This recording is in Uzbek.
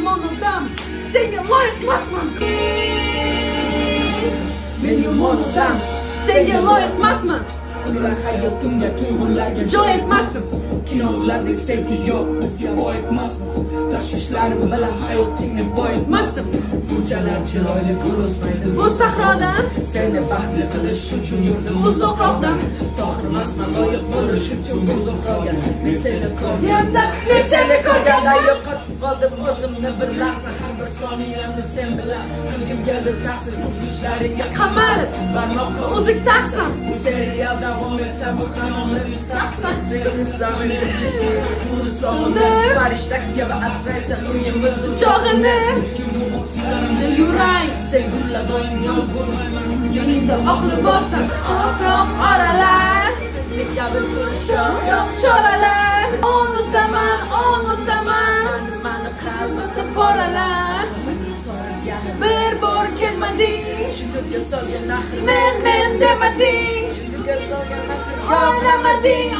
yomon odam, senga loyiq emasman. Men yomon odam, senga loyiq emasman. Kulra hayotimga tuyg'ularga joy etmasdim. Kinolardek sevgi yo'q, bizga oid emasmi? Tashvishlarim bilan hayotingni boyitmasdim. Bunchalar chiroyli gul o'smaydi bu sahrodan. Seni baxtli qilish uchun yurdim uzoqroqdan. To'g'rimasman loyiq bo'lish uchun uzoqroqga. Men seni ko'rganda yo'qotib qoldim o'zimni bir lahza. Har bir soniyamni sen bilan qilgim keldi ta'sir. Ishlaringga qamalib barmoqqa uzuk taqsam. Serial davom etsa bu qanonlar yuz taqsam. Farishta kabi asraysan uyimizni chog'ini. Yurang sevgilla doim yoz bo'lmayman. Yaningda oq libosdan oq oralar. Seslik kabi turishim choralar. Unutaman mani qalbimda poralar. Bir bor kelmading, shunga solgan naxr. Men demading, shunga solgan naxr. Oylamading.